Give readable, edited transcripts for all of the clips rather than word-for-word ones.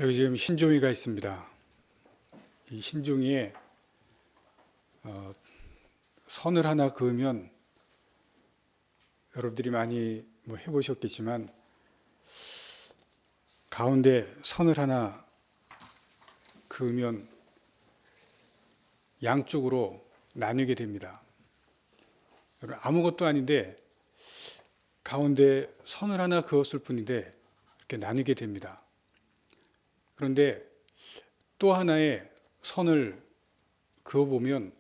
여기 지금 흰종이가 있습니다. 이 흰종이에 선을 하나 그으면 여러분들이 많이 해보셨겠지만 가운데 선을 하나 그으면 양쪽으로 나뉘게 됩니다. 아무것도 아닌데 가운데 선을 하나 그었을 뿐인데 이렇게 나뉘게 됩니다. 그런데 또 하나의 선을 그어보면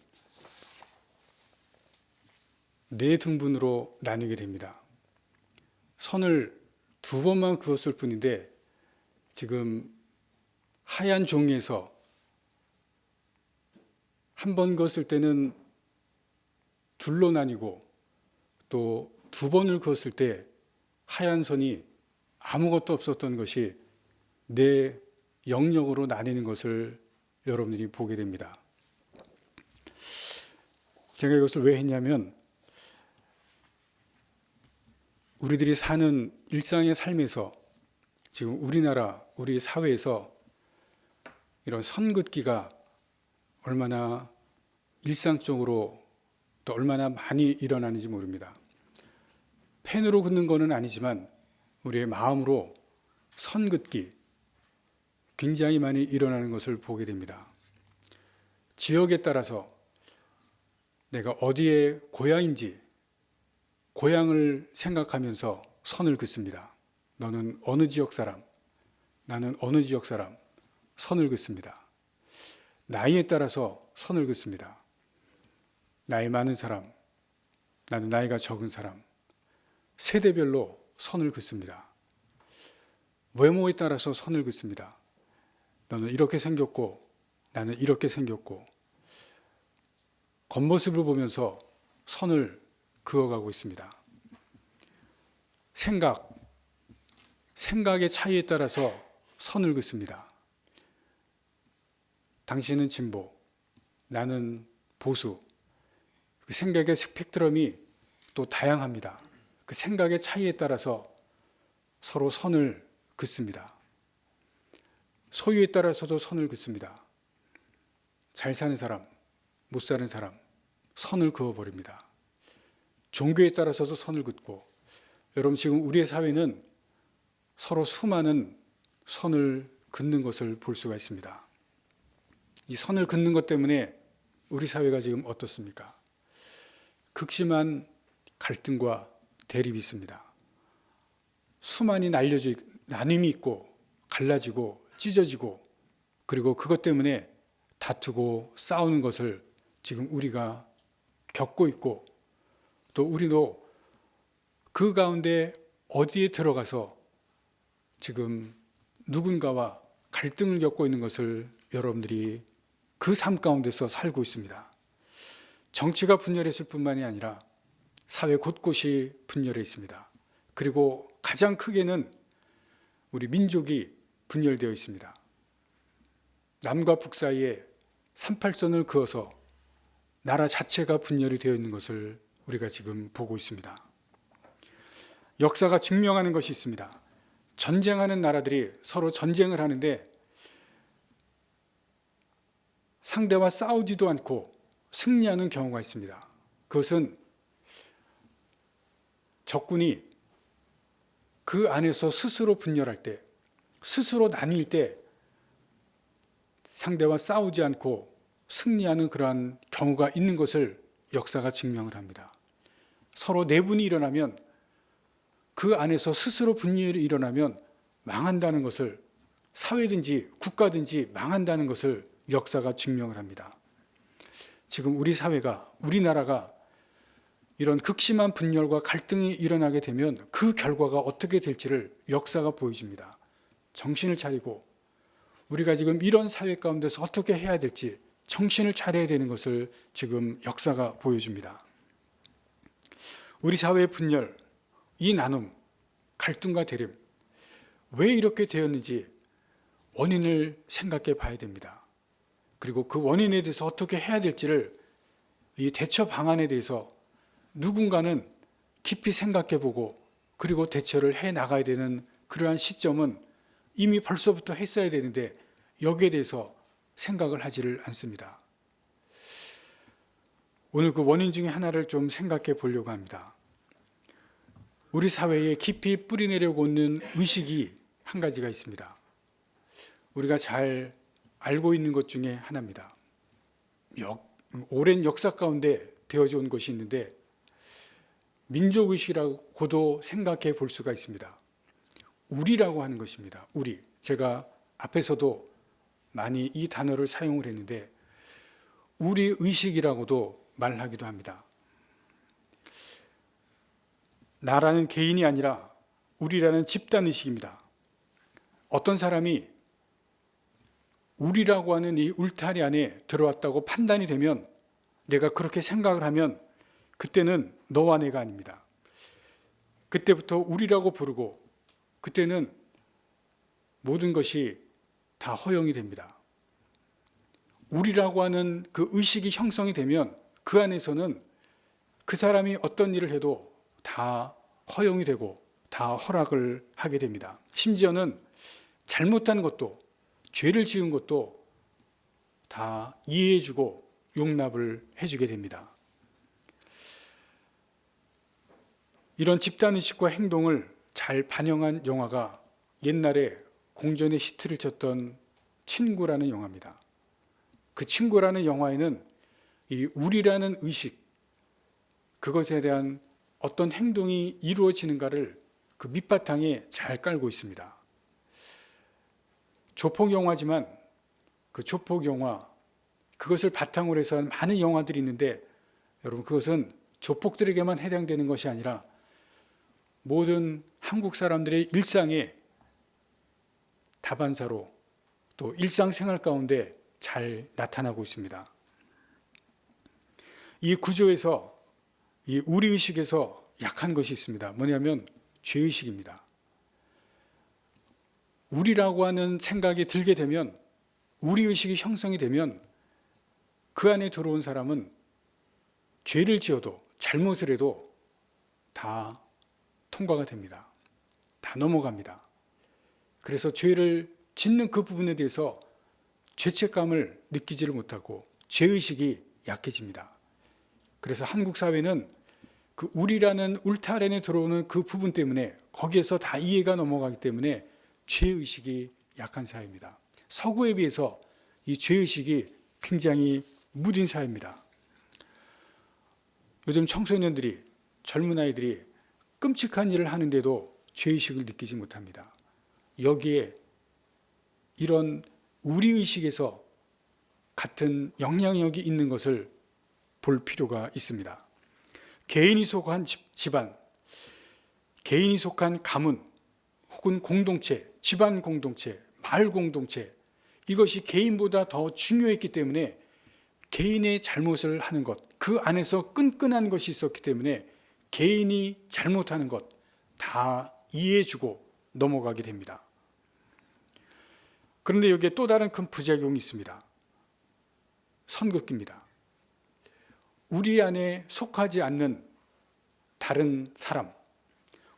네 등분으로 나뉘게 됩니다. 선을 두 번만 그었을 뿐인데 지금 하얀 종이에서 한 번 그었을 때는 둘로 나뉘고 또 두 번을 그었을 때 하얀 선이 아무것도 없었던 것이 네 영역으로 나뉘는 것을 여러분들이 보게 됩니다. 제가 이것을 왜 했냐면 우리들이 사는 일상의 삶에서 지금 우리나라, 우리 사회에서 이런 선긋기가 얼마나 일상적으로 또 얼마나 많이 일어나는지 모릅니다. 펜으로 긋는 것은 아니지만 우리의 마음으로 선긋기 굉장히 많이 일어나는 것을 보게 됩니다. 지역에 따라서 내가 어디에 고향인지 고향을 생각하면서 선을 긋습니다. 너는 어느 지역 사람, 나는 어느 지역 사람, 선을 긋습니다. 나이에 따라서 선을 긋습니다. 나이 많은 사람, 나는 나이가 적은 사람, 세대별로 선을 긋습니다. 외모에 따라서 선을 긋습니다. 너는 이렇게 생겼고 나는 이렇게 생겼고 겉모습을 보면서 선을 그어가고 있습니다. 생각의 차이에 따라서 선을 긋습니다. 당신은 진보, 나는 보수. 그 생각의 스펙트럼이 또 다양합니다. 그 생각의 차이에 따라서 서로 선을 긋습니다. 소유에 따라서도 선을 긋습니다. 잘 사는 사람, 못 사는 사람, 선을 그어버립니다. 종교에 따라서도 선을 긋고, 여러분 지금 우리의 사회는 서로 수많은 선을 긋는 것을 볼 수가 있습니다. 이 선을 긋는 것 때문에 우리 사회가 지금 어떻습니까? 극심한 갈등과 대립이 있습니다. 수많이 나눔이 있고 갈라지고 찢어지고 그리고 그것 때문에 다투고 싸우는 것을 지금 우리가 겪고 있고 또 우리도 그 가운데 어디에 들어가서 지금 누군가와 갈등을 겪고 있는 것을 여러분들이 그 삶 가운데서 살고 있습니다. 정치가 분열했을 뿐만이 아니라 사회 곳곳이 분열해 있습니다. 그리고 가장 크게는 우리 민족이 분열되어 있습니다. 남과 북 사이에 38선을 그어서 나라 자체가 분열이 되어 있는 것을 우리가 지금 보고 있습니다. 역사가 증명하는 것이 있습니다. 전쟁하는 나라들이 서로 전쟁을 하는데 상대와 싸우지도 않고 승리하는 경우가 있습니다. 그것은 적군이 그 안에서 스스로 분열할 때, 스스로 나뉠 때 상대와 싸우지 않고 승리하는 그러한 경우가 있는 것을 역사가 증명을 합니다. 서로 내분이 일어나면 그 안에서 스스로 분열이 일어나면 망한다는 것을, 사회든지 국가든지 망한다는 것을 역사가 증명을 합니다. 지금 우리 사회가, 우리나라가 이런 극심한 분열과 갈등이 일어나게 되면 그 결과가 어떻게 될지를 역사가 보여줍니다. 정신을 차리고 우리가 지금 이런 사회 가운데서 어떻게 해야 될지 정신을 차려야 되는 것을 지금 역사가 보여줍니다. 우리 사회의 분열, 이 나눔, 갈등과 대립, 왜 이렇게 되었는지 원인을 생각해 봐야 됩니다. 그리고 그 원인에 대해서 어떻게 해야 될지를 이 대처 방안에 대해서 누군가는 깊이 생각해 보고 그리고 대처를 해 나가야 되는 그러한 시점은 이미 벌써부터 했어야 되는데 여기에 대해서 생각을 하지를 않습니다. 오늘 그 원인 중에 하나를 좀 생각해 보려고 합니다. 우리 사회에 깊이 뿌리내려고 있는 의식이 한 가지가 있습니다. 우리가 잘 알고 있는 것 중에 하나입니다. 오랜 역사 가운데 되어져 온 것이 있는데 민족의식이라고도 생각해 볼 수가 있습니다. 우리라고 하는 것입니다. 우리. 제가 앞에서도 많이 이 단어를 사용을 했는데 우리 의식이라고도 말하기도 합니다. 나라는 개인이 아니라 우리라는 집단의식입니다. 어떤 사람이 우리라고 하는 이 울타리 안에 들어왔다고 판단이 되면, 내가 그렇게 생각을 하면 그때는 너와 내가 아닙니다. 그때부터 우리라고 부르고 그때는 모든 것이 다 허용이 됩니다. 우리라고 하는 그 의식이 형성이 되면 그 안에서는 그 사람이 어떤 일을 해도 다 허용이 되고 다 허락을 하게 됩니다. 심지어는 잘못한 것도, 죄를 지은 것도 다 이해해주고 용납을 해주게 됩니다. 이런 집단의식과 행동을 잘 반영한 영화가 옛날에 공전의 히트를 쳤던 친구라는 영화입니다. 그 친구라는 영화에는 이 우리라는 의식, 그것에 대한 어떤 행동이 이루어지는가를 그 밑바탕에 잘 깔고 있습니다. 조폭 영화지만 그 조폭 영화, 그것을 바탕으로 해서 많은 영화들이 있는데, 여러분 그것은 조폭들에게만 해당되는 것이 아니라 모든 한국 사람들의 일상의 다반사로 또 일상생활 가운데 잘 나타나고 있습니다. 이 구조에서, 이 우리의식에서 약한 것이 있습니다. 뭐냐면 죄의식입니다. 우리라고 하는 생각이 들게 되면, 우리의식이 형성이 되면 그 안에 들어온 사람은 죄를 지어도 잘못을 해도 다 통과가 됩니다. 다 넘어갑니다. 그래서 죄를 짓는 그 부분에 대해서 죄책감을 느끼지를 못하고 죄의식이 약해집니다. 그래서 한국 사회는 그 우리라는 울타리 안에 들어오는 그 부분 때문에, 거기에서 다 이해가 넘어가기 때문에 죄의식이 약한 사회입니다. 서구에 비해서 이 죄의식이 굉장히 무딘 사회입니다. 요즘 청소년들이, 젊은 아이들이 끔찍한 일을 하는데도 죄의식을 느끼지 못합니다. 여기에 이런 우리의식에서 같은 영향력이 있는 것을 볼 필요가 있습니다. 개인이 속한 집안, 개인이 속한 가문, 혹은 공동체, 집안 공동체, 마을 공동체, 이것이 개인보다 더 중요했기 때문에 개인의 잘못을 하는 것, 그 안에서 끈끈한 것이 있었기 때문에 개인이 잘못하는 것 다 이해해주고 넘어가게 됩니다. 그런데 여기에 또 다른 큰 부작용이 있습니다. 선긋기입니다. 우리 안에 속하지 않는 다른 사람,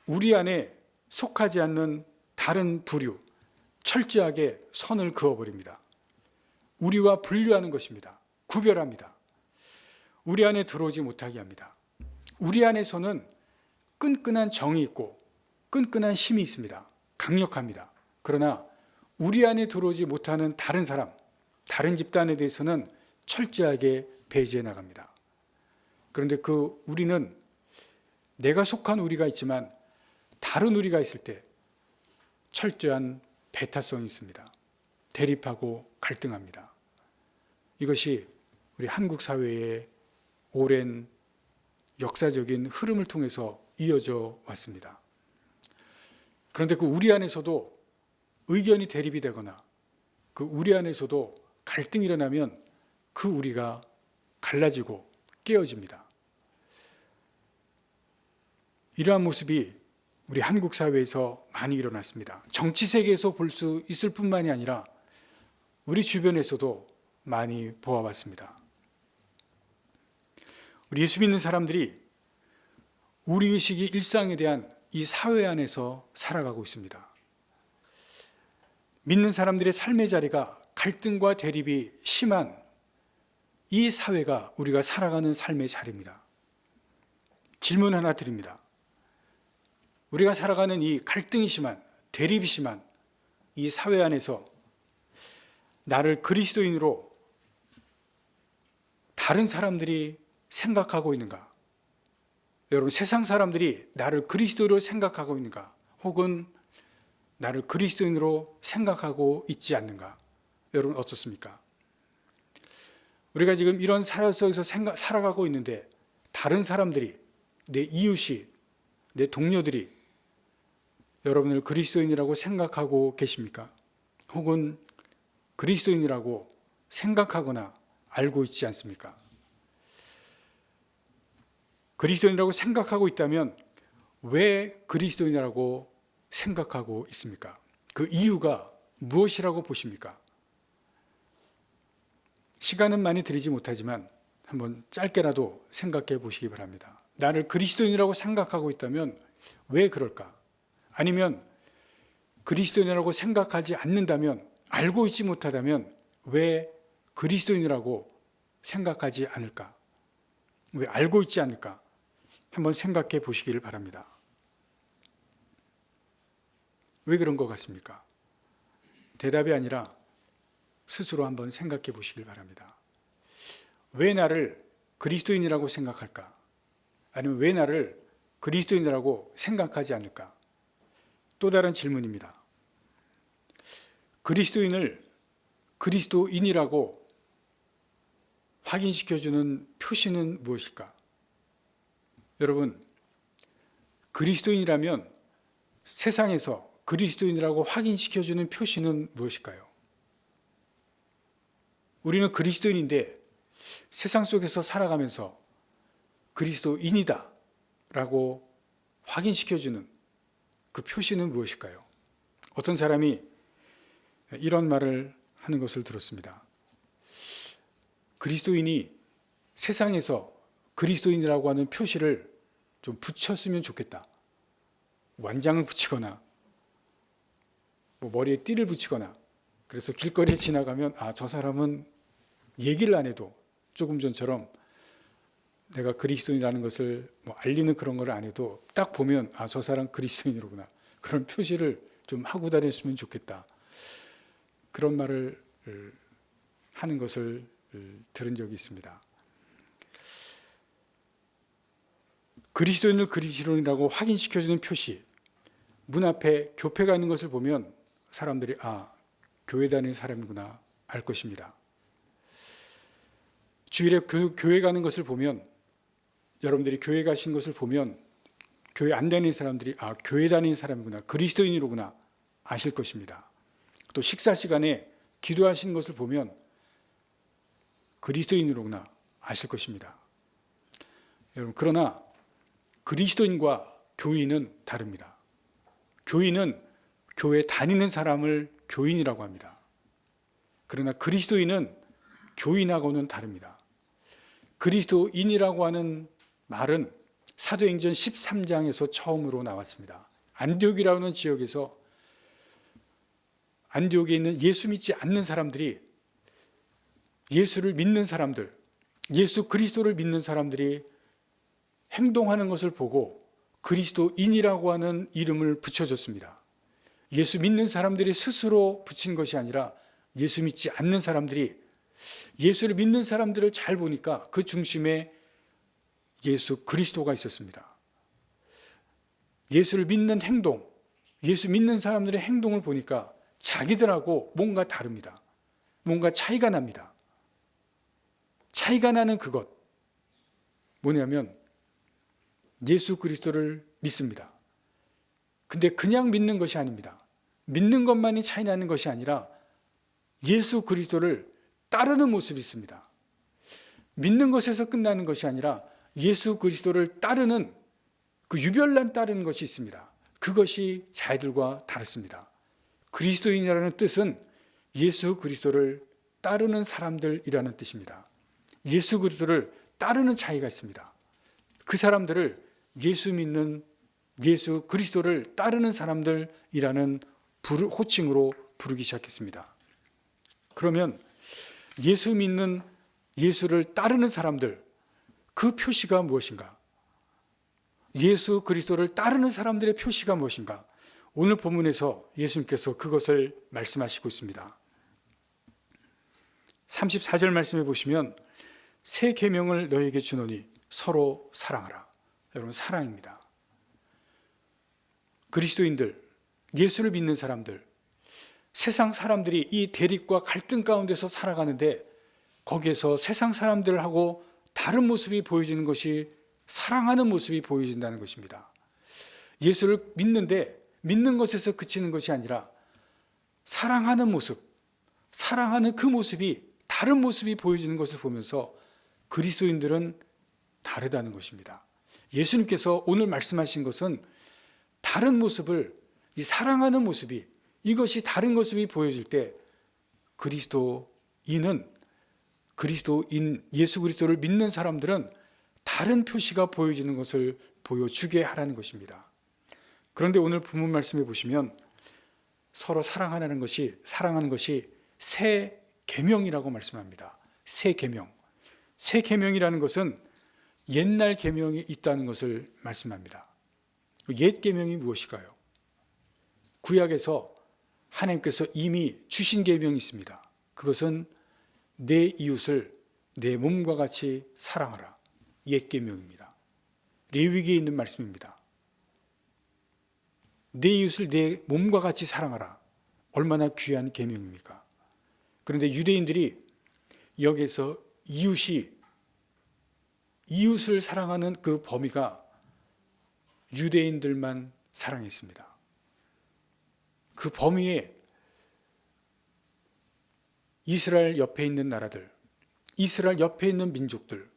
우리 안에 속하지 않는 다른 부류, 철저하게 선을 그어버립니다. 우리와 분류하는 것입니다. 구별합니다. 우리 안에 들어오지 못하게 합니다. 우리 안에서는 끈끈한 정이 있고 끈끈한 힘이 있습니다. 강력합니다. 그러나 우리 안에 들어오지 못하는 다른 사람, 다른 집단에 대해서는 철저하게 배제해 나갑니다. 그런데 그 우리는, 내가 속한 우리가 있지만 다른 우리가 있을 때 철저한 배타성이 있습니다. 대립하고 갈등합니다. 이것이 우리 한국 사회의 오랜 역사적인 흐름을 통해서 이어져 왔습니다. 그런데 그 우리 안에서도 의견이 대립이 되거나 그 우리 안에서도 갈등이 일어나면 그 우리가 갈라지고 깨어집니다. 이러한 모습이 우리 한국 사회에서 많이 일어났습니다. 정치 세계에서 볼 수 있을 뿐만이 아니라 우리 주변에서도 많이 보아왔습니다. 우리 예수 믿는 사람들이 우리의식이 일상에 대한 이 사회 안에서 살아가고 있습니다. 믿는 사람들의 삶의 자리가 갈등과 대립이 심한 이 사회가 우리가 살아가는 삶의 자리입니다. 질문 하나 드립니다. 우리가 살아가는 이 갈등이 심한, 대립이 심한 이 사회 안에서 나를 그리스도인으로 다른 사람들이 생각하고 있는가? 여러분, 세상 사람들이 나를 그리스도로 생각하고 있는가? 혹은 나를 그리스도인으로 생각하고 있지 않는가? 여러분, 어떻습니까? 우리가 지금 이런 사회 속에서 살아가고 있는데 다른 사람들이, 내 이웃이, 내 동료들이 여러분을 그리스도인이라고 생각하고 계십니까? 혹은 그리스도인이라고 생각하거나 알고 있지 않습니까? 그리스도인이라고 생각하고 있다면 왜 그리스도인이라고 생각하고 있습니까? 그 이유가 무엇이라고 보십니까? 시간은 많이 들이지 못하지만 한번 짧게라도 생각해 보시기 바랍니다. 나를 그리스도인이라고 생각하고 있다면 왜 그럴까? 아니면 그리스도인이라고 생각하지 않는다면, 알고 있지 못하다면 왜 그리스도인이라고 생각하지 않을까? 왜 알고 있지 않을까? 한번 생각해 보시기를 바랍니다. 왜 그런 것 같습니까? 대답이 아니라 스스로 한번 생각해 보시길 바랍니다. 왜 나를 그리스도인이라고 생각할까? 아니면 왜 나를 그리스도인이라고 생각하지 않을까? 또 다른 질문입니다. 그리스도인을 그리스도인이라고 확인시켜주는 표시는 무엇일까? 여러분, 그리스도인이라면 세상에서 그리스도인이라고 확인시켜주는 표시는 무엇일까요? 우리는 그리스도인인데 세상 속에서 살아가면서 그리스도인이다 라고 확인시켜주는 그 표시는 무엇일까요? 어떤 사람이 이런 말을 하는 것을 들었습니다. 그리스도인이 세상에서 그리스도인이라고 하는 표시를 좀 붙였으면 좋겠다. 완장을 붙이거나 머리에 띠를 붙이거나, 그래서 길거리에 지나가면 저 사람은 얘기를 안 해도 조금 전처럼 내가 그리스도인이라는 것을 알리는 그런 걸 안 해도 딱 보면 저 사람 그리스도인이로구나, 그런 표시를 좀 하고 다녔으면 좋겠다. 그런 말을 하는 것을 들은 적이 있습니다. 그리스도인을 그리스도인이라고 확인시켜주는 표시, 문 앞에 교회가 있는 것을 보면 사람들이 교회 다니는 사람이구나 알 것입니다. 주일에 교회 가는 것을 보면, 여러분들이 교회 가신 것을 보면 교회 안 다니는 사람들이 교회 다니는 사람이구나, 그리스도인이로구나 아실 것입니다. 또 식사 시간에 기도하시는 것을 보면 그리스도인이로구나 아실 것입니다. 여러분, 그러나 그리스도인과 교인은 다릅니다. 교인은 교회 다니는 사람을 교인이라고 합니다. 그러나 그리스도인은 교인하고는 다릅니다. 그리스도인이라고 하는 말은 사도행전 13장에서 처음으로 나왔습니다. 안디옥이라는 지역에서, 안디옥에 있는 예수 믿지 않는 사람들이, 예수를 믿는 사람들, 예수 그리스도를 믿는 사람들이 행동하는 것을 보고 그리스도인이라고 하는 이름을 붙여줬습니다. 예수 믿는 사람들이 스스로 붙인 것이 아니라 예수 믿지 않는 사람들이, 예수를 믿는 사람들을 잘 보니까 그 중심에 예수 그리스도가 있었습니다. 예수를 믿는 행동, 예수 믿는 사람들의 행동을 보니까 자기들하고 뭔가 다릅니다. 뭔가 차이가 납니다. 차이가 나는 그것, 뭐냐면 예수 그리스도를 믿습니다. 근데 그냥 믿는 것이 아닙니다. 믿는 것만이 차이 나는 것이 아니라 예수 그리스도를 따르는 모습이 있습니다. 믿는 것에서 끝나는 것이 아니라 예수 그리스도를 따르는, 그 유별난 따르는 것이 있습니다. 그것이 자기들과 다릅니다. 그리스도인이라는 뜻은 예수 그리스도를 따르는 사람들이라는 뜻입니다. 예수 그리스도를 따르는 차이가 있습니다. 그 사람들을 예수 믿는, 예수 그리스도를 따르는 사람들이라는 호칭으로 부르기 시작했습니다. 그러면 예수 믿는, 예수를 따르는 사람들, 그 표시가 무엇인가? 예수 그리스도를 따르는 사람들의 표시가 무엇인가? 오늘 본문에서 예수님께서 그것을 말씀하시고 있습니다. 34절 말씀해 보시면 새 계명을 너희에게 주노니 서로 사랑하라. 여러분, 사랑입니다. 그리스도인들, 예수를 믿는 사람들, 세상 사람들이 이 대립과 갈등 가운데서 살아가는데 거기에서 세상 사람들하고 다른 모습이 보여지는 것이 사랑하는 모습이 보여진다는 것입니다. 예수를 믿는데 믿는 것에서 그치는 것이 아니라 사랑하는 모습, 사랑하는 그 모습이 다른 모습이 보여지는 것을 보면서 그리스도인들은 다르다는 것입니다. 예수님께서 오늘 말씀하신 것은 다른 모습을, 이 사랑하는 모습이, 이것이 다른 모습이 보여질 때 그리스도인, 예수 그리스도를 믿는 사람들은 다른 표시가 보여지는 것을 보여주게 하라는 것입니다. 그런데 오늘 본문 말씀해 보시면 서로 사랑하는 것이 새 계명이라고 말씀합니다. 새 계명. 새 계명이라는 것은 옛날 계명이 있다는 것을 말씀합니다. 옛 계명이 무엇일까요? 구약에서 하나님께서 이미 주신 계명이 있습니다. 그것은 내 이웃을 내 몸과 같이 사랑하라. 옛 계명입니다. 레위기에 있는 말씀입니다. 내 이웃을 내 몸과 같이 사랑하라. 얼마나 귀한 계명입니까? 그런데 유대인들이 여기서 이웃을 사랑하는 그 범위가 유대인들만 사랑했습니다. 그 범위에 이스라엘 옆에 있는 나라들, 이스라엘 옆에 있는 민족들,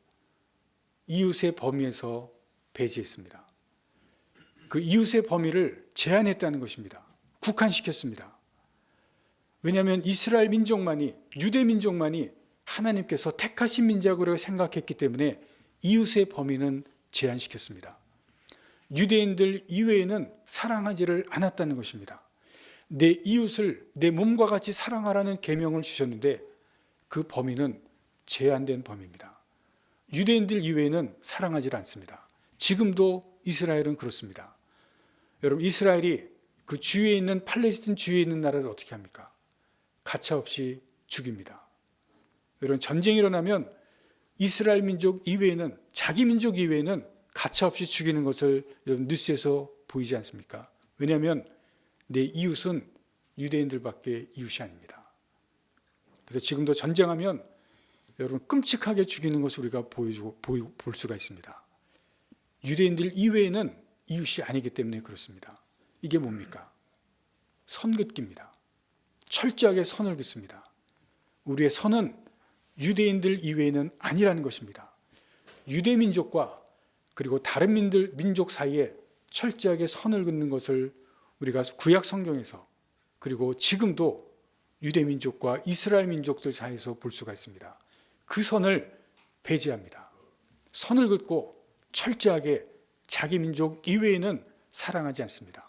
이웃의 범위에서 배제했습니다. 그 이웃의 범위를 제한했다는 것입니다. 국한시켰습니다. 왜냐하면 이스라엘 민족만이, 유대 민족만이 하나님께서 택하신 민족으로 생각했기 때문에 이웃의 범위는 제한시켰습니다. 유대인들 이외에는 사랑하지를 않았다는 것입니다. 내 이웃을 내 몸과 같이 사랑하라는 계명을 주셨는데 그 범위는 제한된 범위입니다. 유대인들 이외에는 사랑하지 않습니다. 지금도 이스라엘은 그렇습니다. 여러분, 이스라엘이 그 주위에 있는 팔레스틴 주위에 있는 나라를 어떻게 합니까? 가차없이 죽입니다. 여러분, 전쟁이 일어나면 이스라엘 민족 이외에는, 자기 민족 이외에는 가차없이 죽이는 것을 여러분 뉴스에서 보이지 않습니까? 왜냐하면 내 이웃은 유대인들밖에 이웃이 아닙니다. 그래서 지금도 전쟁하면 여러분 끔찍하게 죽이는 것을 우리가 볼 수가 있습니다. 유대인들 이외에는 이웃이 아니기 때문에 그렇습니다. 이게 뭡니까? 선긋기입니다. 철저하게 선을 긋습니다. 우리의 선은 유대인들 이외에는 아니라는 것입니다. 유대 민족과 그리고 다른 민족 사이에 철저하게 선을 긋는 것을 우리가 구약 성경에서, 그리고 지금도 유대 민족과 이스라엘 민족들 사이에서 볼 수가 있습니다. 그 선을 배제합니다. 선을 긋고 철저하게 자기 민족 이외에는 사랑하지 않습니다.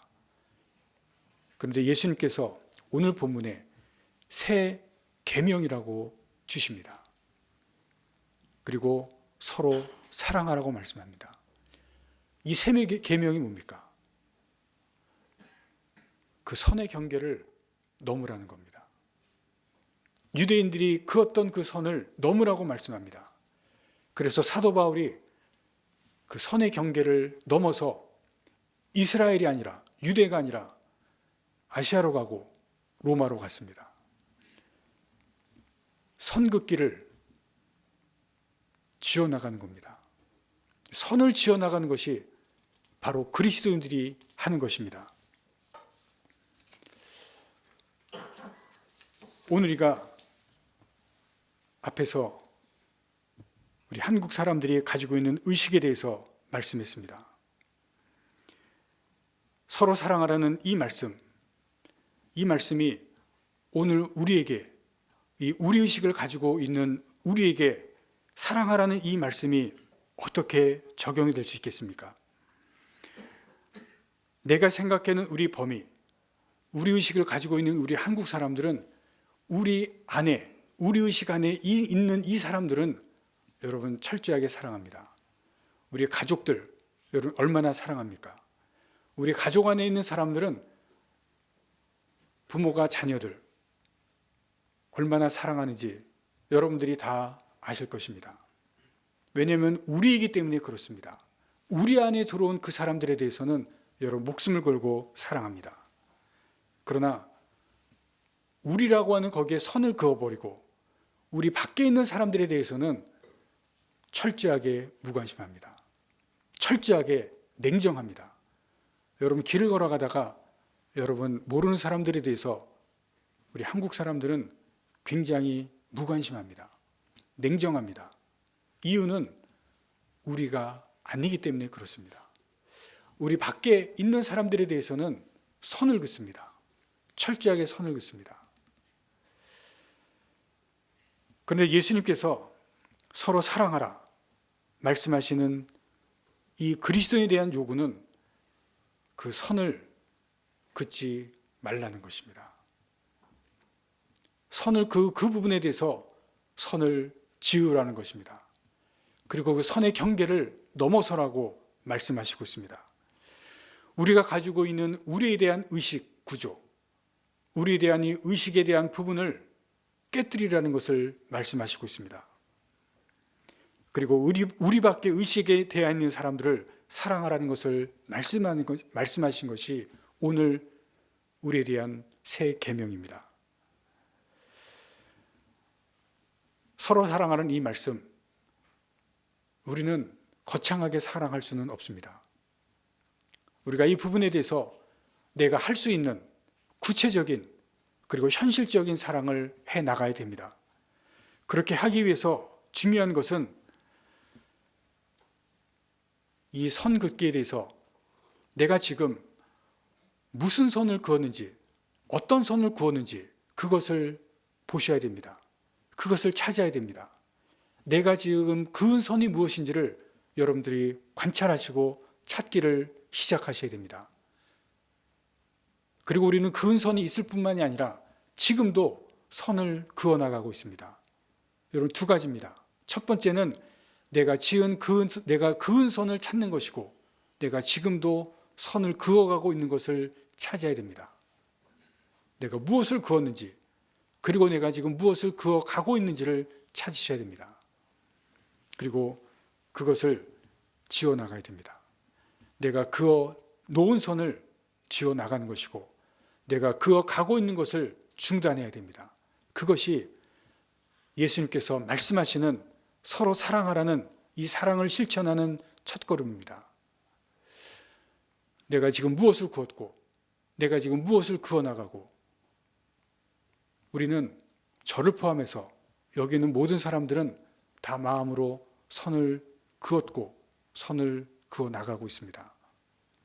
그런데 예수님께서 오늘 본문에 새 계명이라고 주십니다. 그리고 서로 사랑하라고 말씀합니다. 이 새 계명이 뭡니까? 그 선의 경계를 넘으라는 겁니다. 유대인들이 그 어떤 그 선을 넘으라고 말씀합니다. 그래서 사도 바울이 그 선의 경계를 넘어서 이스라엘이 아니라, 유대가 아니라 아시아로 가고 로마로 갔습니다. 선긋기를 지어나가는 겁니다. 선을 지어나가는 것이 바로 그리스도인들이 하는 것입니다. 오늘 우리가 앞에서 우리 한국 사람들이 가지고 있는 의식에 대해서 말씀했습니다. 서로 사랑하라는 이 말씀이 오늘 우리에게, 이 우리 의식을 가지고 있는 우리에게 사랑하라는 이 말씀이 어떻게 적용이 될 수 있겠습니까? 내가 생각하는 우리 범위, 우리 의식을 가지고 있는 우리 한국 사람들은 우리 의식 안에 있는 이 사람들은 여러분 철저하게 사랑합니다. 우리 가족들, 여러분 얼마나 사랑합니까? 우리 가족 안에 있는 사람들은 부모가 자녀들 얼마나 사랑하는지 여러분들이 다 아실 것입니다. 왜냐하면 우리이기 때문에 그렇습니다. 우리 안에 들어온 그 사람들에 대해서는 여러분 목숨을 걸고 사랑합니다. 그러나 우리라고 하는 거기에 선을 그어버리고 우리 밖에 있는 사람들에 대해서는 철저하게 무관심합니다. 철저하게 냉정합니다. 여러분 길을 걸어가다가 여러분 모르는 사람들에 대해서 우리 한국 사람들은 굉장히 무관심합니다. 냉정합니다. 이유는 우리가 아니기 때문에 그렇습니다. 우리 밖에 있는 사람들에 대해서는 선을 긋습니다. 철저하게 선을 긋습니다. 그런데 예수님께서 서로 사랑하라 말씀하시는 이 그리스도에 대한 요구는 그 선을 긋지 말라는 것입니다. 선을 그 부분에 대해서 선을 지으라는 것입니다. 그리고 그 선의 경계를 넘어서라고 말씀하시고 있습니다. 우리가 가지고 있는 우리에 대한 의식 구조, 우리에 대한 이 의식에 대한 부분을 깨뜨리라는 것을 말씀하시고 있습니다. 그리고 우리 밖에 의식에 대해 있는 사람들을 사랑하라는 것을 말씀하신 것이 오늘 우리에 대한 새 계명입니다. 서로 사랑하는 이 말씀, 우리는 거창하게 사랑할 수는 없습니다. 우리가 이 부분에 대해서 내가 할 수 있는 구체적인 그리고 현실적인 사랑을 해 나가야 됩니다. 그렇게 하기 위해서 중요한 것은 이 선 긋기에 대해서 내가 지금 무슨 선을 그었는지, 어떤 선을 그었는지 그것을 보셔야 됩니다. 그것을 찾아야 됩니다. 내가 지금 그은 선이 무엇인지를 여러분들이 관찰하시고 찾기를 시작하셔야 됩니다. 그리고 우리는 그은 선이 있을 뿐만이 아니라 지금도 선을 그어나가고 있습니다. 여러분 두 가지입니다. 첫 번째는 내가 그은 선을 찾는 것이고 내가 지금도 선을 그어가고 있는 것을 찾아야 됩니다. 내가 무엇을 그었는지 그리고 내가 지금 무엇을 그어가고 있는지를 찾으셔야 됩니다. 그리고 그것을 지어나가야 됩니다. 내가 그어 놓은 선을 지어나가는 것이고 내가 그어가고 있는 것을 중단해야 됩니다. 그것이 예수님께서 말씀하시는 서로 사랑하라는 이 사랑을 실천하는 첫걸음입니다. 내가 지금 무엇을 그었고 내가 지금 무엇을 그어나가고 우리는 저를 포함해서 여기 있는 모든 사람들은 다 마음으로 선을 그었고 선을 그어 나가고 있습니다.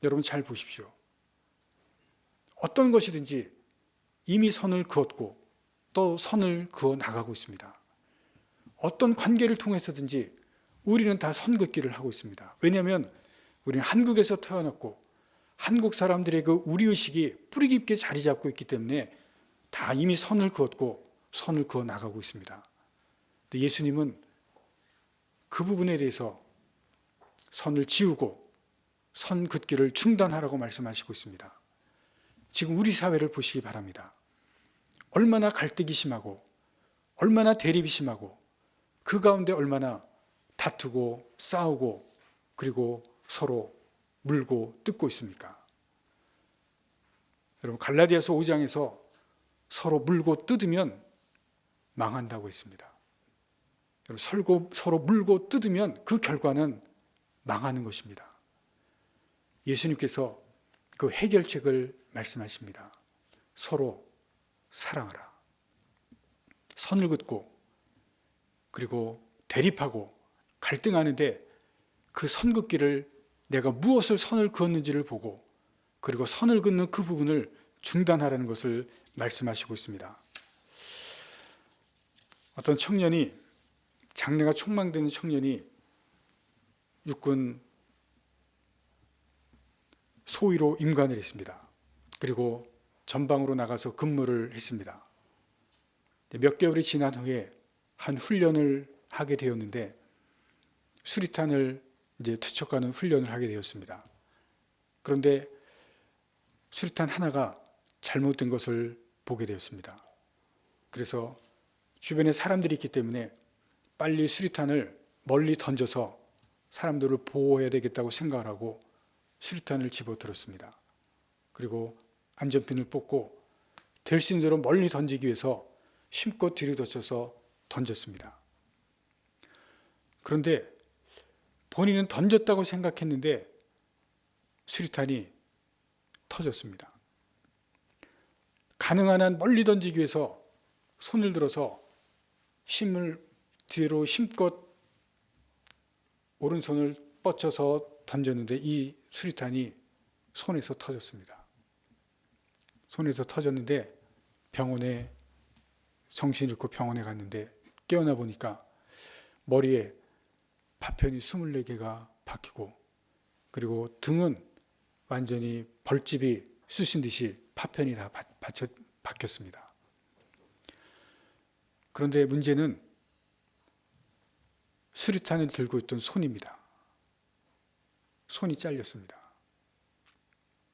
여러분 잘 보십시오. 어떤 것이든지 이미 선을 그었고 또 선을 그어 나가고 있습니다. 어떤 관계를 통해서든지 우리는 다 선긋기를 하고 있습니다. 왜냐하면 우리는 한국에서 태어났고 한국 사람들의 그 우리의식이 뿌리 깊게 자리 잡고 있기 때문에 다 이미 선을 그었고 선을 그어 나가고 있습니다. 근데 예수님은 그 부분에 대해서 선을 지우고 선 긋기를 중단하라고 말씀하시고 있습니다. 지금 우리 사회를 보시기 바랍니다. 얼마나 갈등이 심하고 얼마나 대립이 심하고 그 가운데 얼마나 다투고 싸우고 그리고 서로 물고 뜯고 있습니까? 여러분 갈라디아서 5장에서 서로 물고 뜯으면 망한다고 했습니다. 여러분 서로 물고 뜯으면 그 결과는 망하는 것입니다. 예수님께서 그 해결책을 말씀하십니다. 서로 사랑하라. 선을 긋고 그리고 대립하고 갈등하는데 그 선 긋기를 내가 무엇을 선을 그었는지를 보고 그리고 선을 긋는 그 부분을 중단하라는 것을 말씀하시고 있습니다. 어떤 청년이 장래가 촉망되는 청년이 육군 소위로 임관을 했습니다. 그리고 전방으로 나가서 근무를 했습니다. 몇 개월이 지난 후에 한 훈련을 하게 되었는데 수리탄을 이제 투척하는 훈련을 하게 되었습니다. 그런데 수리탄 하나가 잘못된 것을 보게 되었습니다. 그래서 주변에 사람들이 있기 때문에 빨리 수리탄을 멀리 던져서 사람들을 보호해야 되겠다고 생각을 하고 수리탄을 집어들었습니다. 그리고 안전핀을 뽑고 될 수 있는 대로 멀리 던지기 위해서 힘껏 들이닥쳐서 던졌습니다. 그런데 본인은 던졌다고 생각했는데 수리탄이 터졌습니다. 가능한 한 멀리 던지기 위해서 손을 들어서 힘을 뒤로 힘껏 오른손을 뻗쳐서 던졌는데 이 수리탄이 손에서 터졌습니다. 손에서 터졌는데 병원에 정신 잃고 병원에 갔는데 깨어나 보니까 머리에 파편이 24개가 박히고 그리고 등은 완전히 벌집이 쑤신 듯이 파편이 다 박혔습니다. 그런데 문제는 수리탄을 들고 있던 손입니다. 손이 잘렸습니다.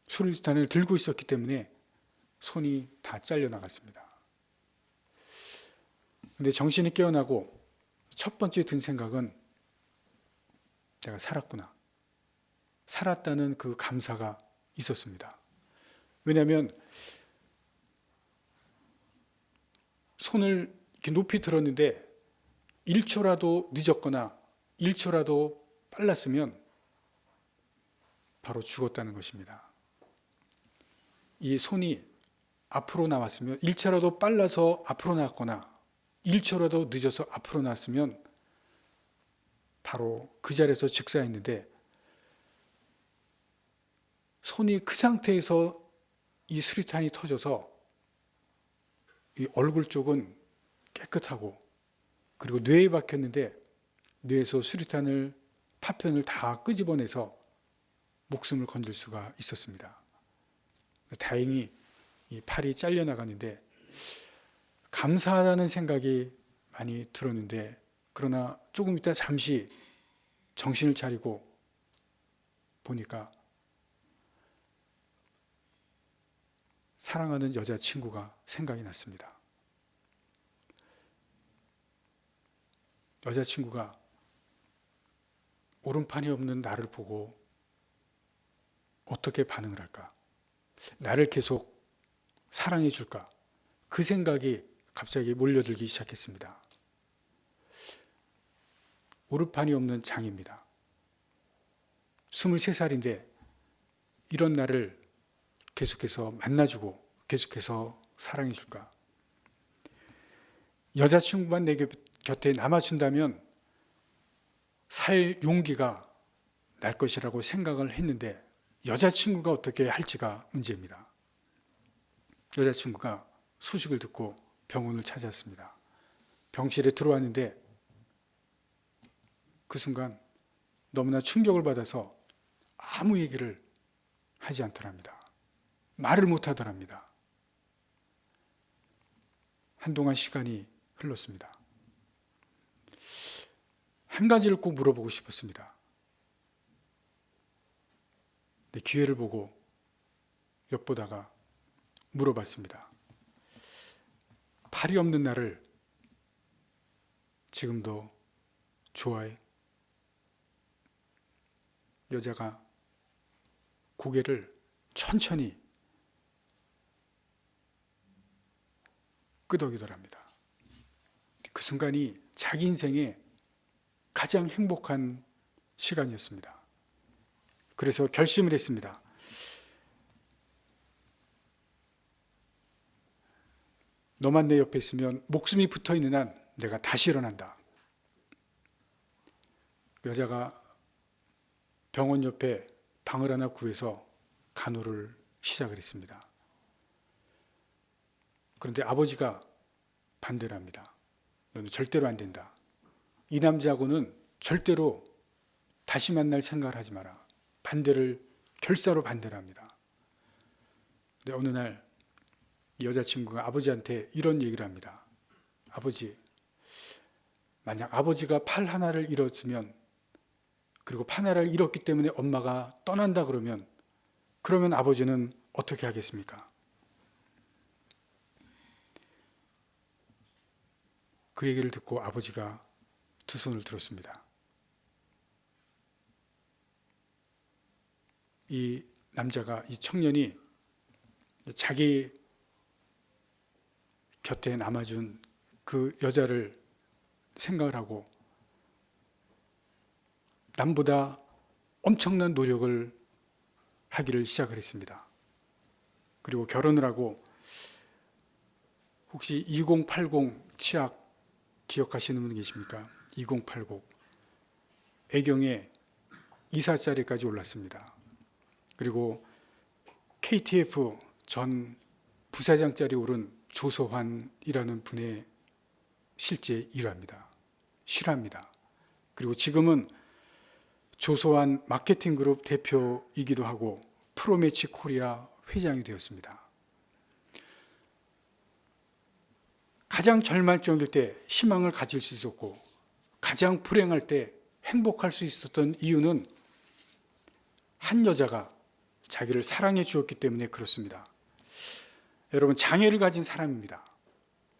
수리탄을 들고 있었기 때문에 손이 다 잘려나갔습니다. 근데 정신이 깨어나고 첫 번째 든 생각은 내가 살았구나. 살았다는 그 감사가 있었습니다. 왜냐하면 손을 이렇게 높이 들었는데 1초라도 늦었거나 1초라도 빨랐으면 바로 죽었다는 것입니다. 이 손이 앞으로 나왔으면 1초라도 빨라서 앞으로 나왔거나 1초라도 늦어서 앞으로 나왔으면 바로 그 자리에서 즉사했는데 손이 그 상태에서 이 수리탄이 터져서 이 얼굴 쪽은 깨끗하고 그리고 뇌에 박혔는데 뇌에서 수리탄을 파편을 다 끄집어내서 목숨을 건질 수가 있었습니다. 다행히 이 팔이 잘려나가는데 감사하다는 생각이 많이 들었는데 그러나 조금 있다 잠시 정신을 차리고 보니까 사랑하는 여자친구가 생각이 났습니다. 여자친구가 오른팔이 없는 나를 보고 어떻게 반응을 할까? 나를 계속 사랑해 줄까? 그 생각이 갑자기 몰려들기 시작했습니다. 오른팔이 없는 장입니다. 23살인데 이런 나를 계속해서 만나주고 계속해서 사랑해 줄까? 여자친구만 내 곁에 남아준다면 살 용기가 날 것이라고 생각을 했는데 여자친구가 어떻게 할지가 문제입니다. 여자친구가 소식을 듣고 병원을 찾았습니다. 병실에 들어왔는데 그 순간 너무나 충격을 받아서 아무 얘기를 하지 않더랍니다. 말을 못하더랍니다. 한동안 시간이 흘렀습니다. 한 가지를 꼭 물어보고 싶었습니다. 내 기회를 보고 엿보다가 물어봤습니다. 팔이 없는 나를 지금도 좋아해? 여자가 고개를 천천히 끄덕이더랍니다. 그 순간이 자기 인생의 가장 행복한 시간이었습니다. 그래서 결심을 했습니다. 너만 내 옆에 있으면 목숨이 붙어 있는 한 내가 다시 일어난다. 여자가 병원 옆에 방을 하나 구해서 간호를 시작을 했습니다. 그런데 아버지가 반대를 합니다. 너는 절대로 안 된다. 이 남자하고는 절대로 다시 만날 생각을 하지 마라. 결사로 반대를 합니다. 근데 어느 날 이 여자친구가 아버지한테 이런 얘기를 합니다. 아버지, 만약 아버지가 팔 하나를 잃었으면, 그리고 팔 하나를 잃었기 때문에 엄마가 떠난다 그러면 아버지는 어떻게 하겠습니까? 그 얘기를 듣고 아버지가 두 손을 들었습니다. 이 남자가, 이 청년이 자기 곁에 남아준 그 여자를 생각을 하고 남보다 엄청난 노력을 하기를 시작을 했습니다. 그리고 결혼을 하고, 혹시 2080 치약 기억하시는 분 계십니까? 2080 애경에 이사 자리까지 올랐습니다. 그리고 KTF 전 부사장 자리에 오른 조소환이라는 분의 실제 일화입니다. 실화입니다. 그리고 지금은 조소환 마케팅 그룹 대표이기도 하고 프로매치 코리아 회장이 되었습니다. 가장 절망적일 때 희망을 가질 수 있었고, 가장 불행할 때 행복할 수 있었던 이유는 한 여자가 자기를 사랑해 주었기 때문에 그렇습니다. 여러분, 장애를 가진 사람입니다.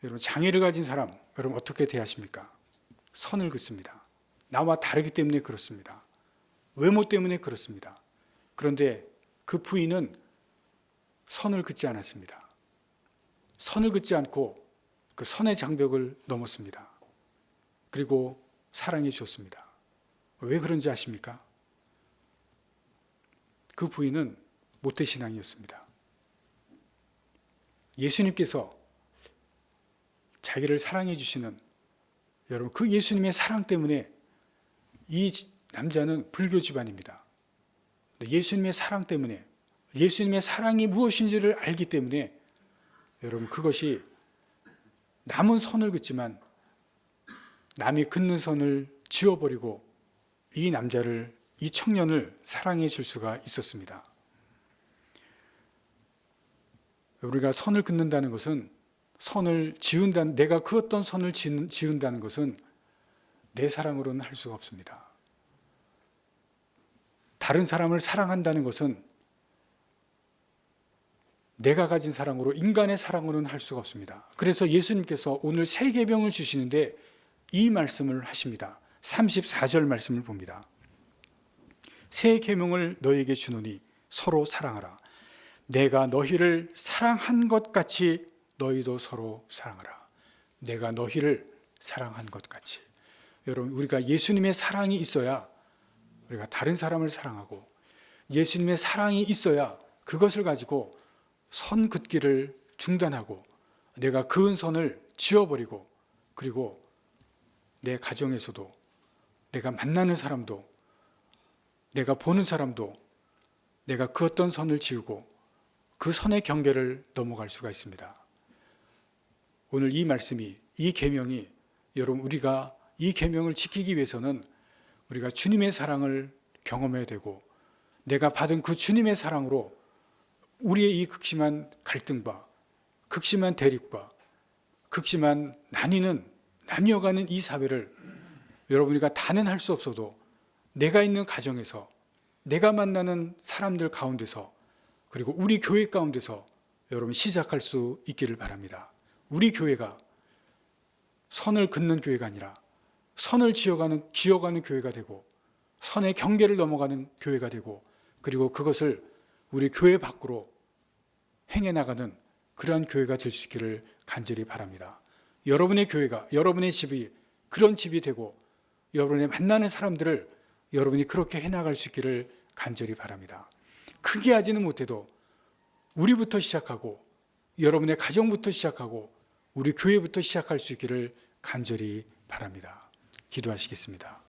여러분, 장애를 가진 사람, 여러분 어떻게 대하십니까? 선을 긋습니다. 나와 다르기 때문에 그렇습니다. 외모 때문에 그렇습니다. 그런데 그 부인은 선을 긋지 않았습니다. 선을 긋지 않고 그 선의 장벽을 넘었습니다. 그리고 사랑해 주었습니다. 왜 그런지 아십니까? 그 부인은 모태신앙이었습니다. 예수님께서 자기를 사랑해 주시는, 여러분, 그 예수님의 사랑 때문에 이 남자는 불교 집안입니다. 예수님의 사랑 때문에, 예수님의 사랑이 무엇인지를 알기 때문에, 여러분, 그것이 남은 선을 긋지만 남이 긋는 선을 지워버리고 이 남자를, 이 청년을 사랑해 줄 수가 있었습니다. 우리가 선을 긋는다는 것은, 선을 지운다는, 내가 그 어떤 선을 지은다는 것은 내 사랑으로는 할 수가 없습니다. 다른 사람을 사랑한다는 것은 내가 가진 사랑으로, 인간의 사랑으로는 할 수가 없습니다. 그래서 예수님께서 오늘 새 계명을 주시는데 이 말씀을 하십니다. 34절 말씀을 봅니다. 새 계명을 너희에게 주노니 서로 사랑하라. 내가 너희를 사랑한 것 같이 너희도 서로 사랑하라. 내가 너희를 사랑한 것 같이. 여러분, 우리가 예수님의 사랑이 있어야 우리가 다른 사람을 사랑하고, 예수님의 사랑이 있어야 그것을 가지고 선 긋기를 중단하고 내가 그은 선을 지워버리고, 그리고 내 가정에서도, 내가 만나는 사람도, 내가 보는 사람도 내가 그 어떤 선을 지우고 그 선의 경계를 넘어갈 수가 있습니다. 오늘 이 말씀이, 이 계명이, 여러분, 우리가 이 계명을 지키기 위해서는 우리가 주님의 사랑을 경험해야 되고, 내가 받은 그 주님의 사랑으로 우리의 이 극심한 갈등과 극심한 대립과 극심한 나뉘어가는 이 사회를, 여러분, 우리가 다는 할 수 없어도 내가 있는 가정에서, 내가 만나는 사람들 가운데서, 그리고 우리 교회 가운데서 여러분 시작할 수 있기를 바랍니다. 우리 교회가 선을 긋는 교회가 아니라 선을 지어가는 교회가 되고, 선의 경계를 넘어가는 교회가 되고, 그리고 그것을 우리 교회 밖으로 행해 나가는 그러한 교회가 될 수 있기를 간절히 바랍니다. 여러분의 교회가, 여러분의 집이 그런 집이 되고, 여러분의 만나는 사람들을 여러분이 그렇게 해나갈 수 있기를 간절히 바랍니다. 크게 하지는 못해도 우리부터 시작하고, 여러분의 가정부터 시작하고, 우리 교회부터 시작할 수 있기를 간절히 바랍니다. 기도하시겠습니다.